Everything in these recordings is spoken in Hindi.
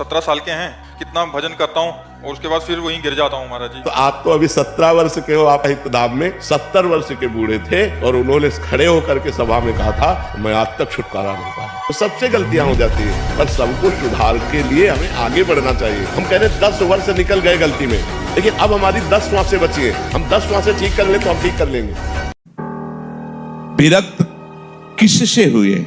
17 साल के हैं, कितना भजन करता हूँ और उसके बाद फिर वहीं गिर जाता हूँ महाराज जी। तो आप तो अभी 17 वर्ष के हो, आप इब्तिदाम में 70 वर्ष के बूढ़े थे और उन्होंने खड़े होकर के सभा में कहा था मैं आज तक छुटकारा नहीं पाया। तो सबसे गलतियां हो जाती है, पर सबको सुधार के लिए हमें आगे बढ़ना चाहिए। हम कह रहे 10 वर्ष निकल गए गलती में, लेकिन अब हमारी 10 श्वासें बची है, हम 10 श्वासें ठीक कर ले तो हम ठीक कर लेंगे। विरक्त किससे हुए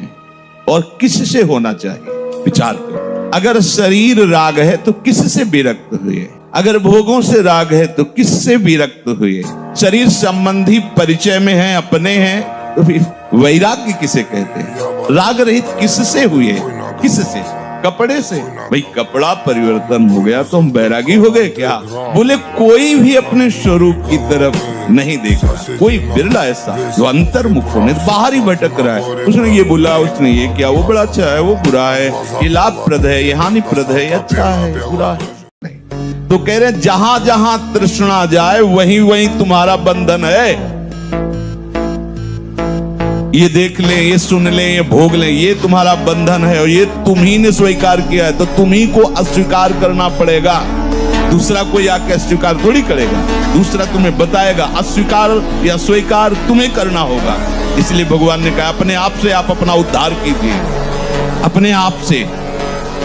और किससे होना चाहिए, विचार करो। अगर शरीर राग है तो किससे विरक्त हुए? अगर भोगों से राग है तो किससे विरक्त हुए? शरीर संबंधी परिचय में है, अपने हैं, तो फिर वैराग्य किसे कहते हैं? राग रहित किससे हुए? किससे? कपड़े से। भाई कपड़ा परिवर्तन हो गया तो हम बैरागी हो गए क्या? बोले कोई भी अपने स्वरूप की तरफ नहीं देख रहा, कोई बिरला ऐसा जो अंतर्मुख होने बाहर ही भटक रहा है। उसने ये बोला, उसने ये किया, वो बड़ा अच्छा है, वो बुरा है, ये लाभप्रद है, ये हानिप्रद है, ये अच्छा है, बुरा है। नहीं। तो कह रहे जहां जहां तृष्णा जाए वहीं वहीं तुम्हारा बंधन है। ये देख ले, ये सुन ले, ये भोग ले, ये तुम्हारा बंधन है और ये तुम ही ने स्वीकार किया है, तो तुम ही को अस्वीकार करना पड़ेगा। दूसरा कोई आके अस्वीकार थोड़ी करेगा, दूसरा तुम्हें बताएगा। अस्वीकार या स्वीकार तुम्हें करना होगा। इसलिए भगवान ने कहा अपने आप से आप अपना उद्धार कीजिए, अपने आप से,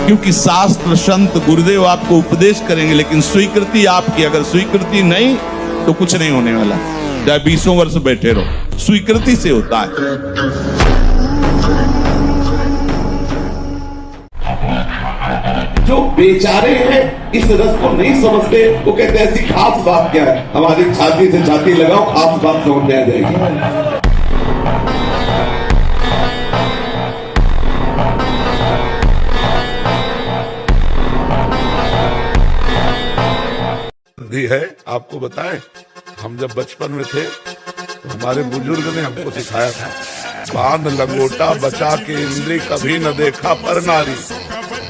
क्योंकि शास्त्र संत गुरुदेव आपको उपदेश करेंगे, लेकिन स्वीकृति आपकी। अगर स्वीकृति नहीं तो कुछ नहीं होने वाला, चाहे 20 वर्ष बैठे रहो, स्वीकृति से होता है। जो बेचारे हैं इस रस को नहीं समझते, वो कहते हैं ऐसी खास बात क्या है, हमारी छाती से छाती लगाओ, खास बात समझ में आ जाएगी। है आपको बताएं, हम जब बचपन में थे तो हमारे बुजुर्ग ने हमको सिखाया था, बांध लंगोटा बचा के इंद्री कभी न देखा पर नारी,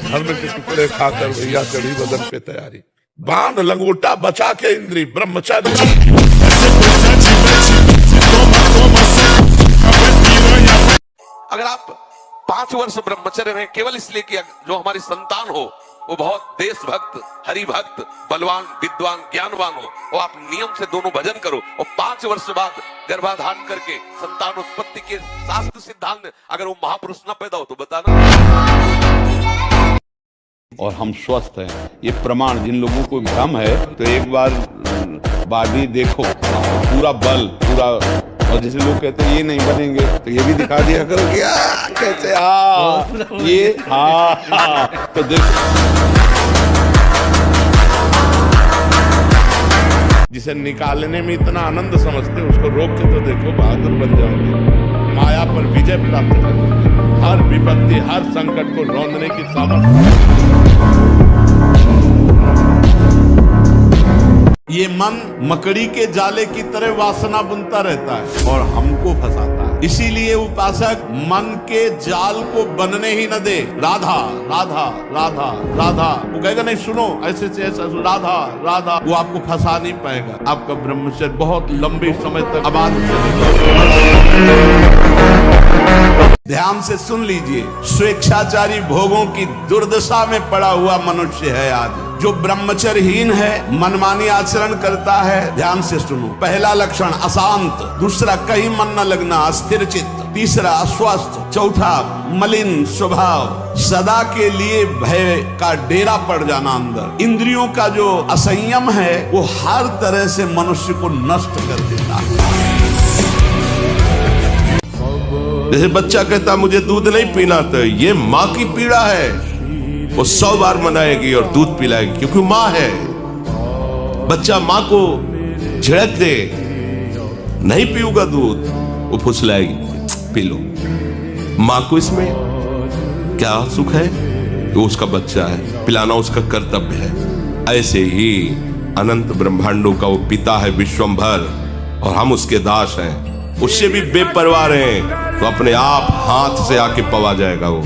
धर्म के टुकड़े खाकर भैया चढ़ी बदन पे तैयारी। बांध लंगोटा बचा के इंद्री, ब्रह्मचारी। अगर आप 5 वर्ष ब्रह्मचर्य रहे केवल इसलिए कि जो हमारी संतान हो वो बहुत देशभक्त, हरिभक्त, बलवान, विद्वान, ज्ञानवान हो, और आप नियम से दोनों भजन करो, और 5 वर्ष बाद गर्भाधान करके संतान उत्पत्ति के शास्त्र सिद्धांत अगर वो महापुरुष न पैदा हो तो बताना। और हम स्वस्थ हैं, ये प्रमाण। जिन लोगों को भ्रम है तो एक बार बॉडी देखो, पूरा बल, पूरा। और जैसे लोग कहते हैं ये नहीं बनेंगे, तो ये भी दिखा दिया करो कि कैसे ये तो देखो। जिसे निकालने में इतना आनंद समझते उसको रोक के तो देखो, बहादुर बन जाओगे, माया पर विजय प्राप्त करोगे, हर विपत्ति, हर संकट को रौंदने की सामर्थ्य। ये मन मकड़ी के जाले की तरह वासना बुनता रहता है और हमको फंसाता है। इसीलिए उपासक मन के जाल को बनने ही न दे। राधा राधा राधा राधा, वो कहेगा नहीं सुनो ऐसे से ऐसा, राधा राधा, वो आपको फंसा नहीं पाएगा। आपका ब्रह्मचर्य बहुत लंबे समय तक आबाद। ध्यान से सुन लीजिए, स्वेच्छाचारी भोगों की दुर्दशा में पड़ा हुआ मनुष्य है आज। जो ब्रह्मचर्यहीन है, मनमानी आचरण करता है, ध्यान से सुनो। पहला लक्षण अशांत, दूसरा कहीं मन न लगना, अस्थिर चित्त, तीसरा अस्वस्थ, चौथा मलिन स्वभाव, सदा के लिए भय का डेरा पड़ जाना अंदर। इंद्रियों का जो असंयम है वो हर तरह से मनुष्य को नष्ट कर देता है। जैसे बच्चा कहता मुझे दूध नहीं पीना, तो ये माँ की पीड़ा है, वो 100 बार मनाएगी और दूध पिलाएगी, क्योंकि माँ है। बच्चा माँ को झिड़क दे, नहीं पीऊंगा दूध, वो फुसलाएगी, पी लो। माँ को इसमें क्या सुख है? वो उसका बच्चा है, पिलाना उसका कर्तव्य है। ऐसे ही अनंत ब्रह्मांडों का वो पिता है विश्वंभर, और हम उसके दास हैं। उससे भी बेपरवाह हैं तो अपने आप हाथ से आके पवा जाएगा वो।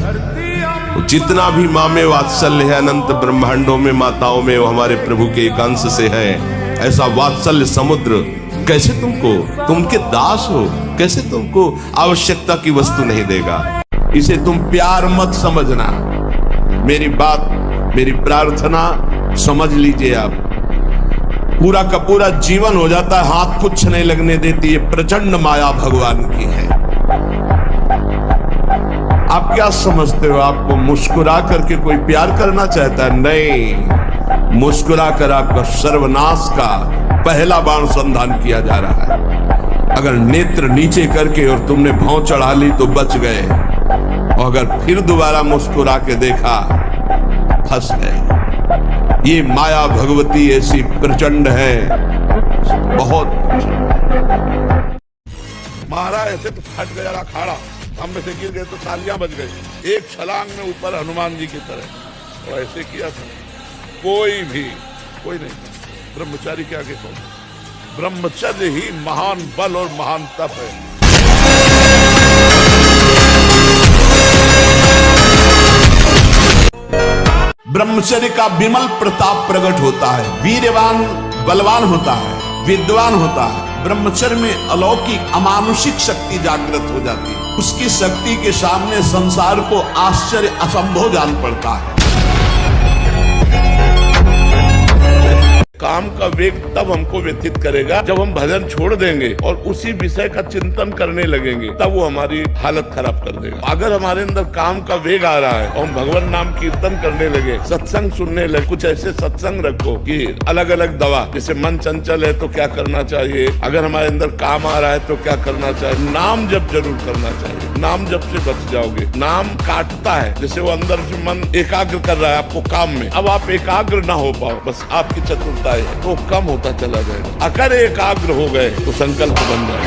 जितना भी माँ में वात्सल्य है अनंत ब्रह्मांडों में, माताओं में, वो हमारे प्रभु के एक अंश से है। ऐसा वात्सल्य समुद्र कैसे तुमको, तुम उनके दास हो, कैसे तुमको आवश्यकता की वस्तु नहीं देगा? इसे तुम प्यार मत समझना। मेरी बात मेरी प्रार्थना समझ लीजिए आप, पूरा का पूरा जीवन हो जाता है, हाथ कुछ नहीं लगने देती। ये प्रचंड माया भगवान की है। आप क्या समझते हो आपको मुस्कुरा करके कोई प्यार करना चाहता है? नहीं, मुस्कुरा कर आपका सर्वनाश का पहला बाण संधान किया जा रहा है। अगर नेत्र नीचे करके और तुमने भौं चढ़ा ली तो बच गए, और अगर फिर दोबारा मुस्कुरा के देखा फंस गए। ये माया भगवती ऐसी प्रचंड है, बहुत। मारा ऐसे तो फट गया अखाड़ा, हम में से गिर गए तो तालियां बज गई, एक छलांग में ऊपर हनुमान जी की तरह। और ऐसे किया था, कोई नहीं। ब्रह्मचारी के आगे कौन? ब्रह्मचर्य ही महान बल और महान तप है। ब्रह्मचर्य का विमल प्रताप प्रकट होता है, वीरवान बलवान होता है, विद्वान होता है। ब्रह्मचर्य में अलौकिक अमानुषिक शक्ति जागृत हो जाती है। उसकी शक्ति के सामने संसार को आश्चर्य असंभव जान पड़ता है। काम का वेग तब हमको व्यथित करेगा जब हम भजन छोड़ देंगे और उसी विषय का चिंतन करने लगेंगे, तब वो हमारी हालत खराब कर देगा। अगर हमारे अंदर काम का वेग आ रहा है और हम भगवान नाम कीर्तन करने लगे, सत्संग सुनने लगे, कुछ ऐसे सत्संग रखो कि अलग अलग दवा, जैसे मन चंचल है तो क्या करना चाहिए, अगर हमारे अंदर काम आ रहा है तो क्या करना चाहिए, नाम जप जरूर करना चाहिए। नाम जप से बच जाओगे। नाम काटता है, जैसे वो अंदर से मन एकाग्र कर रहा है आपको काम में, अब आप एकाग्र ना हो पाओ, बस आपकी चतुरता है तो कम होता चला जाएगा। अगर एकाग्र हो गए तो संकल्प बन जाए।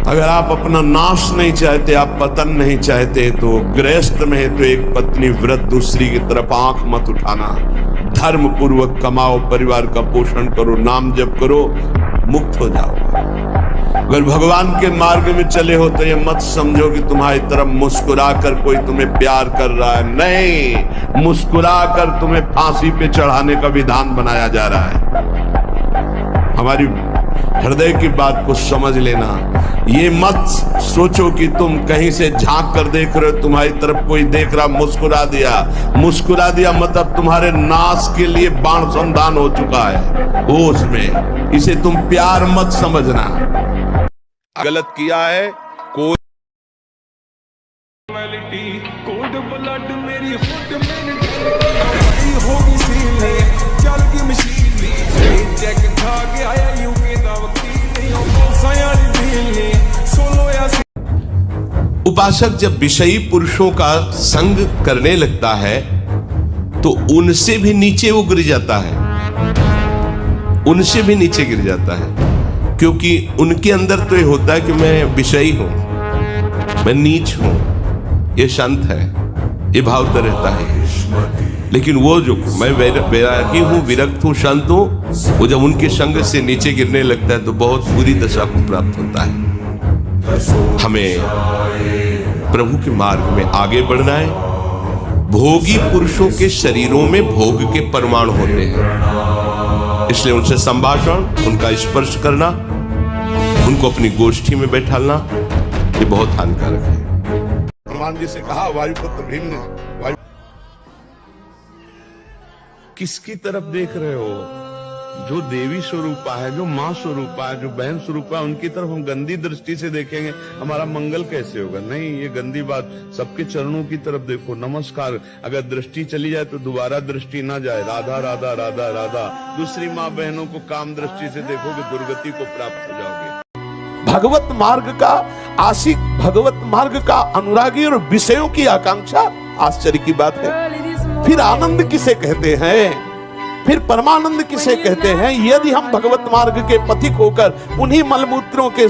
अगर आप अपना नाश नहीं चाहते, आप पतन नहीं चाहते, तो गृहस्थ में है तो एक पत्नी व्रत, दूसरी की तरफ आंख मत उठाना। धर्म पूर्वक कमाओ, परिवार का पोषण करो, नाम जप करो, मुक्त हो जाओ। अगर भगवान के मार्ग में चले हो तो ये मत समझो कि तुम्हारी तरफ मुस्कुरा कर कोई तुम्हें प्यार कर रहा है। नहीं, मुस्कुरा कर तुम्हें फांसी पे चढ़ाने का विधान बनाया जा रहा है। हमारी हृदय की बात को समझ लेना। ये मत सोचो कि तुम कहीं से झांक कर देख रहे हो, तुम्हारी तरफ कोई देख रहा, मुस्कुरा दिया मतलब तुम्हारे नाश के लिए बाण संधान हो चुका है होश में। इसे तुम प्यार मत समझना। गलत किया है कोई कोड ब्लड मेरी हुड में होगी सीने चल की मशीन में चेक खा के आया यूके दा वकील नहीं हो सयाली दिल सोलो या। उपासक जब विषयी पुरुषों का संग करने लगता है तो उनसे भी नीचे वो गिर जाता है, उनसे भी नीचे गिर जाता है, क्योंकि उनके अंदर तो ये होता है कि मैं विषयी हूं, मैं नीच हूं, ये संत है, ये भाव तो रहता है। लेकिन वो जो मैं वैरागी हूं, विरक्त हूं, संत हूं, वो जब उनके संग से नीचे गिरने लगता है तो बहुत बुरी दशा को प्राप्त होता है। हमें प्रभु के मार्ग में आगे बढ़ना है। भोगी पुरुषों के शरीरों में भोग के परमाणु होते हैं, इसलिए उनसे संभाषण, उनका स्पर्श करना, उनको अपनी गोष्ठी में बैठालना, ये बहुत हानिकारक है। हनुमान जी से कहा वायुपुत्र भीम ने, वायु किसकी तरफ देख रहे हो? जो देवी स्वरूपा है, जो माँ स्वरूपा है, जो बहन स्वरूपा है, उनकी तरफ हम गंदी दृष्टि से देखेंगे, हमारा मंगल कैसे होगा? नहीं, ये गंदी बात। सबके चरणों की तरफ देखो, नमस्कार। अगर दृष्टि चली जाए तो दोबारा दृष्टि ना जाए। राधा राधा राधा राधा। दूसरी माँ बहनों को काम दृष्टि से देखोगे, दुर्गति को प्राप्त हो जाओगे। भगवत मार्ग का आशिक, भगवत मार्ग का अनुरागी और विषयों की आकांक्षा आश्चर्य की बात है। फिर आनंद किसे कहते हैं? फिर परमानंद किसे कहते हैं? यदि हम भगवत मार्ग के पथिक होकर उन्हीं मलमूत्रों के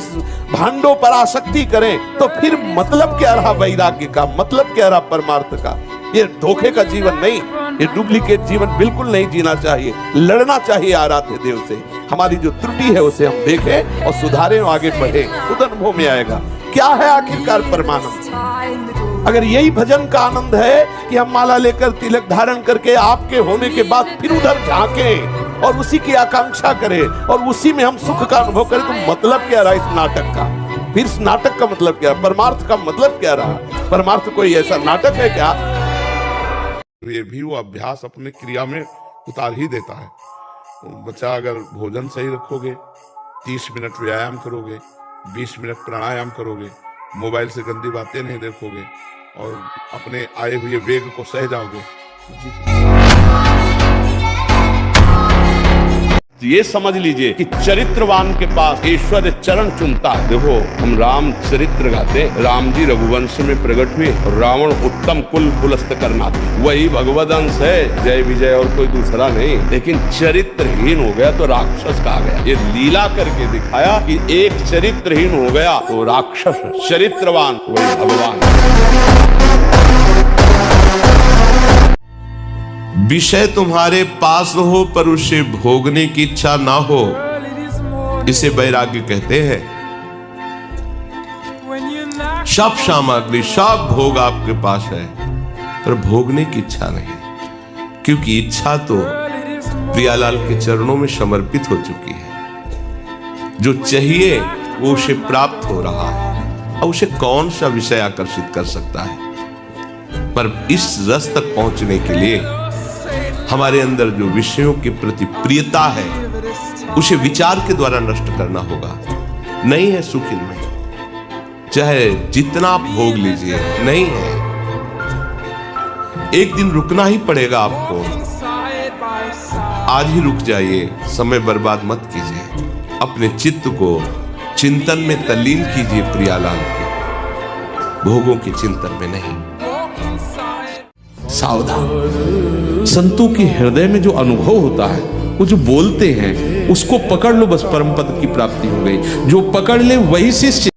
भांडों पर आसक्ति करें तो फिर मतलब क्या रहा वैराग्य का, मतलब क्या रहा परमार्थ का? ये धोखे का जीवन नहीं, ये डुप्लीकेट जीवन बिल्कुल नहीं जीना चाहिए। लड़ना चाहिए आराध्य देव से। हमारी जो त्रुटि है उसे हम देखें और सुधारें और आगे बढ़े, खुद अनुभव में आएगा क्या है आखिरकार परमानंद। अगर यही भजन का आनंद है कि हम माला लेकर तिलक धारण करके आपके होने के बाद फिर उधर झांकें और उसी की आकांक्षा करें और उसी में हम सुख का अनुभव करें, तो मतलब क्या रहा इस नाटक का? फिर इस नाटक का मतलब क्या? परमार्थ का मतलब क्या रहा? परमार्थ कोई ऐसा नाटक है क्या? तो ये भी वो अभ्यास अपने क्रिया में उतार ही देता है। तो बच्चा अगर भोजन सही रखोगे, 30 मिनट व्यायाम करोगे, 20 मिनट प्राणायाम करोगे, मोबाइल से गंदी बातें नहीं देखोगे और अपने आए हुए वेग को सह जाओगे। ये समझ लीजिए कि चरित्रवान के पास ईश्वर चरण चुनता है। देखो, हम राम चरित्र गाते, राम जी रघुवंश में प्रकट हुए, रावण उत्तम कुल पुलस्त करना थे, वही भगवद अंश है, जय विजय और कोई दूसरा नहीं। लेकिन चरित्रहीन हो गया तो राक्षस कहा गया। ये लीला करके दिखाया कि एक चरित्रहीन हो गया तो राक्षस, चरित्रवान वही भगवान। विषय तुम्हारे पास हो पर उसे भोगने की इच्छा ना हो, इसे वैराग्य कहते हैं। सब सामग्री, सब भोग आपके पास है पर भोगने की इच्छा नहीं, क्योंकि इच्छा तो प्रियालाल के चरणों में समर्पित हो चुकी है। जो चाहिए वो उसे प्राप्त हो रहा है, और उसे कौन सा विषय आकर्षित कर सकता है। पर इस रस तक पहुंचने के लिए हमारे अंदर जो विषयों के प्रति प्रियता है उसे विचार के द्वारा नष्ट करना होगा। नहीं है सुख इनमें, चाहे जितना आप भोग लीजिए, नहीं है। एक दिन रुकना ही पड़ेगा आपको। आज ही रुक जाइए, समय बर्बाद मत कीजिए। अपने चित्त को चिंतन में तल्लीन कीजिए, प्रियालाल के भोगों के चिंतन में नहीं। सावधान, संतों के हृदय में जो अनुभव होता है, वो जो बोलते हैं उसको पकड़ लो, बस परम पद की प्राप्ति हो गई। जो पकड़ ले वही शिष्य।